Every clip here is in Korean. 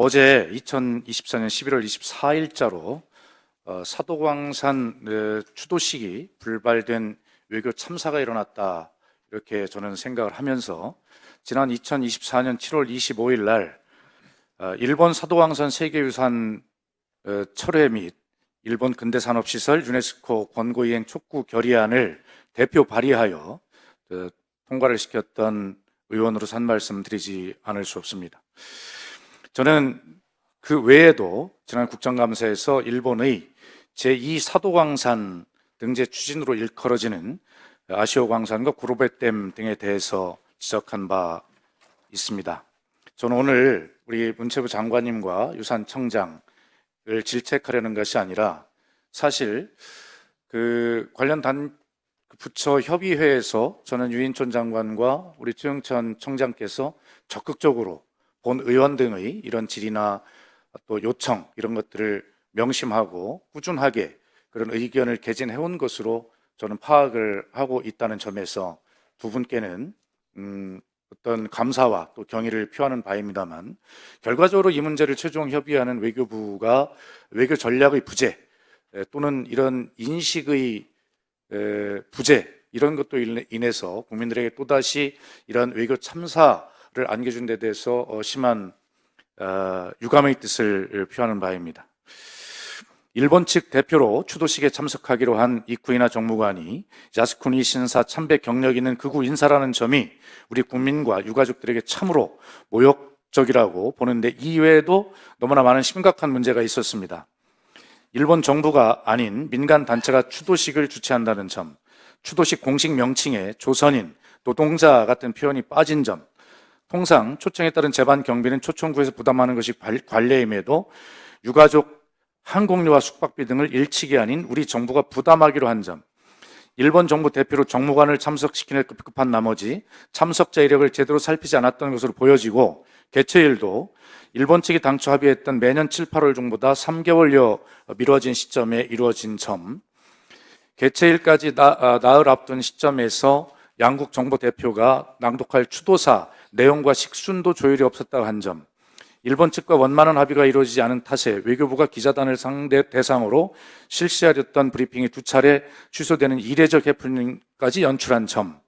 어제 2024년 11월 24일자로 사도광산 추도식이 불발된 외교 참사가 일어났다, 이렇게 저는 생각을 하면서 지난 2024년 7월 25일 날 일본 사도광산 세계유산 철회 및 일본 근대산업시설 유네스코 권고이행 촉구 결의안을 대표 발의하여 통과를 시켰던 의원으로서 한 말씀 드리지 않을 수 없습니다. 저는 그 외에도 지난 국정감사에서 일본의 제2사도광산 등재 추진으로 일컬어지는 아시오광산과 구로베댐 등에 대해서 지적한 바 있습니다. 저는 오늘 우리 문체부 장관님과 유산청장을 질책하려는 것이 아니라 사실 그 관련 부처 협의회에서 저는 유인촌 장관과 우리 최영천 청장께서 적극적으로 본 의원 등의 이런 질의나 또 요청 이런 것들을 명심하고 꾸준하게 그런 의견을 개진해온 것으로 저는 파악을 하고 있다는 점에서 두 분께는 어떤 감사와 또 경의를 표하는 바입니다만, 결과적으로 이 문제를 최종 협의하는 외교부가 외교 전략의 부재 또는 이런 인식의 부재, 이런 것도 인해서 국민들에게 또다시 이런 외교 참사를 안겨준 데 대해서 심한 유감의 뜻을 표하는 바입니다. 일본 측 대표로 추도식에 참석하기로 한 이쿠이나 정무관이 야스쿠니 신사 참배 경력 있는 극우 인사라는 점이 우리 국민과 유가족들에게 참으로 모욕적이라고 보는데, 이외에도 너무나 많은 심각한 문제가 있었습니다. 일본 정부가 아닌 민간 단체가 추도식을 주최한다는 점, 추도식 공식 명칭에 조선인, 노동자 같은 표현이 빠진 점, 통상 초청에 따른 재반 경비는 초청구에서 부담하는 것이 관례임에도 유가족 항공료와 숙박비 등을 일찍이 아닌 우리 정부가 부담하기로 한 점, 일본 정부 대표로 정무관을 참석시키는 급급한 나머지 참석자 이력을 제대로 살피지 않았던 것으로 보여지고, 개최일도 일본 측이 당초 합의했던 매년 7, 8월 중보다 3개월여 미뤄진 시점에 이루어진 점, 개최일까지 나흘 앞둔 시점에서 양국 정부 대표가 낭독할 추도사 내용과 식순도 조율이 없었다고 한 점, 일본 측과 원만한 합의가 이루어지지 않은 탓에 외교부가 기자단을 대상으로 실시하렸던 브리핑이 2차례 취소되는 이례적 해프닝까지 연출한 점,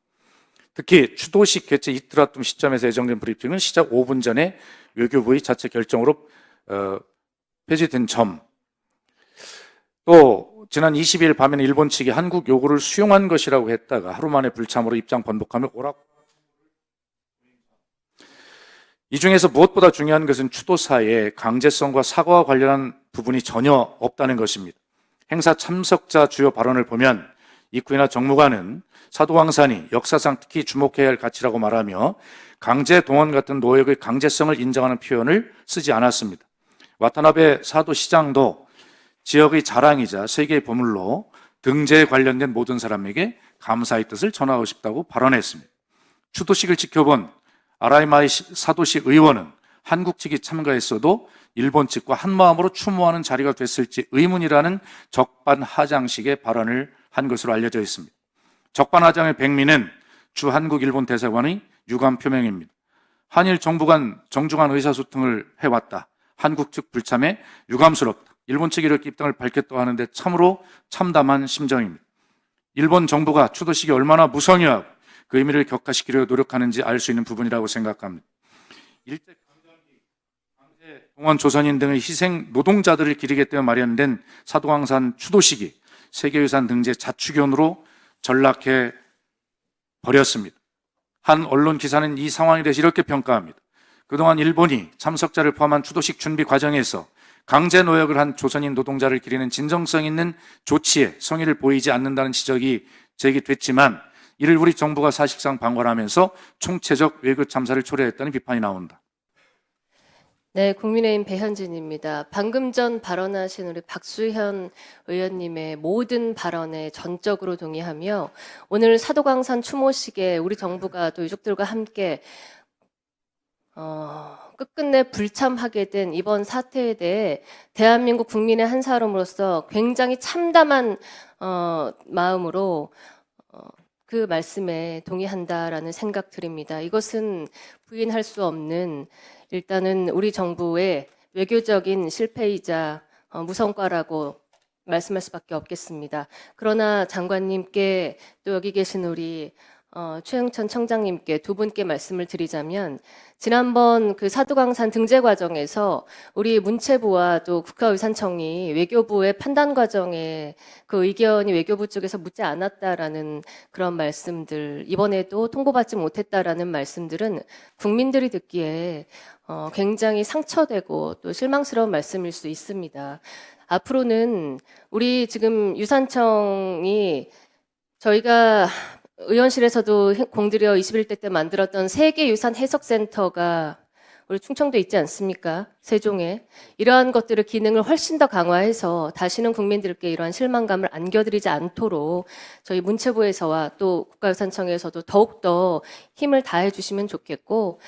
특히 추도식 개최 이틀 앞둔 시점에서 예정된 브리핑은 시작 5분 전에 외교부의 자체 결정으로 폐지된 점, 또 지난 22일 밤에는 일본 측이 한국 요구를 수용한 것이라고 했다가 하루 만에 불참으로 입장 번복하며 이 중에서 무엇보다 중요한 것은 추도사의 강제성과 사과와 관련한 부분이 전혀 없다는 것입니다. 행사 참석자 주요 발언을 보면 이쿠이나 정무관은 사도광산이 역사상 특히 주목해야 할 가치라고 말하며 강제 동원 같은 노역의 강제성을 인정하는 표현을 쓰지 않았습니다. 와타나베 사도시장도 지역의 자랑이자 세계의 보물로 등재에 관련된 모든 사람에게 감사의 뜻을 전하고 싶다고 발언했습니다. 추도식을 지켜본 아라이마이 사도시 의원은 한국 측이 참가했어도 일본 측과 한마음으로 추모하는 자리가 됐을지 의문이라는 적반하장식의 발언을 한 것으로 알려져 있습니다. 적반하장의 백미는 주 한국 일본 대사관의 유감 표명입니다. 한일 정부 간 정중한 의사소통을 해왔다. 한국 측 불참에 유감스럽다. 일본 측이 이렇게 입장을 밝혔다고 하는데 참으로 참담한 심정입니다. 일본 정부가 추도식이 얼마나 무성의하고 그 의미를 격화시키려 노력하는지 알 수 있는 부분이라고 생각합니다. 일제 강제 동원 조선인 등의 희생 노동자들을 기리기 때문에 마련된 사도광산 추도식이 세계유산 등재 자축연으로 전락해 버렸습니다. 한 언론 기사는 이 상황에 대해서 이렇게 평가합니다. 그동안 일본이 참석자를 포함한 추도식 준비 과정에서 강제 노역을 한 조선인 노동자를 기리는 진정성 있는 조치에 성의를 보이지 않는다는 지적이 제기됐지만, 이를 우리 정부가 사실상 방관하면서 총체적 외교 참사를 초래했다는 비판이 나온다. 네, 국민의힘 배현진입니다. 방금 전 발언하신 우리 박수현 의원님의 모든 발언에 전적으로 동의하며, 오늘 사도광산 추모식에 우리 정부가 또 유족들과 함께 끝끝내 불참하게 된 이번 사태에 대해 대한민국 국민의 한 사람으로서 굉장히 참담한 마음으로 그 말씀에 동의한다라는 생각 드립니다. 이것은 부인할 수 없는, 일단은 우리 정부의 외교적인 실패이자 무성과라고 말씀할 수밖에 없겠습니다. 그러나 장관님께 또 여기 계신 우리 최영천 청장님께 두 분께 말씀을 드리자면 지난번 그 사도강산 등재 과정에서 우리 문체부와 또 국가유산청이 외교부의 판단 과정에 그 의견이 외교부 쪽에서 묻지 않았다라는 그런 말씀들, 이번에도 통보받지 못했다라는 말씀들은 국민들이 듣기에 굉장히 상처되고 또 실망스러운 말씀일 수 있습니다. 앞으로는 우리 지금 유산청이 저희가 의원실에서도 공들여 21대 때 만들었던 세계유산 해석센터가 우리 충청도에 있지 않습니까? 세종에. 이러한 것들의 기능을 훨씬 더 강화해서 다시는 국민들께 이러한 실망감을 안겨드리지 않도록 저희 문체부에서와 또 국가유산청에서도 더욱더 힘을 다해 주시면 좋겠고,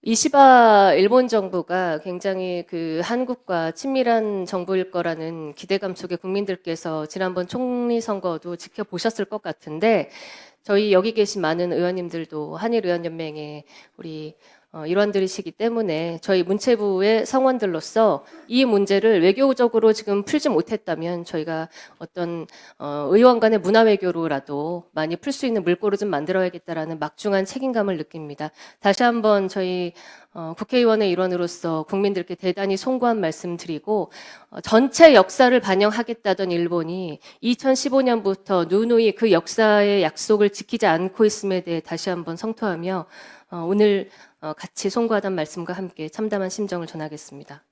이시바 일본 정부가 굉장히 그 한국과 친밀한 정부일 거라는 기대감 속에 국민들께서 지난번 총리 선거도 지켜보셨을 것 같은데 저희 여기 계신 많은 의원님들도 한일의원연맹의 우리 일원들이시기 때문에 저희 문체부의 성원들로서 이 문제를 외교적으로 지금 풀지 못했다면 저희가 어떤 의원 간의 문화 외교로라도 많이 풀 수 있는 물꼬를 좀 만들어야겠다라는 막중한 책임감을 느낍니다. 다시 한번 저희 국회의원의 일원으로서 국민들께 대단히 송구한 말씀 드리고 전체 역사를 반영하겠다던 일본이 2015년부터 누누이 그 역사의 약속을 지키지 않고 있음에 대해 다시 한번 성토하며 오늘 같이 송구하던 말씀과 함께 참담한 심정을 전하겠습니다.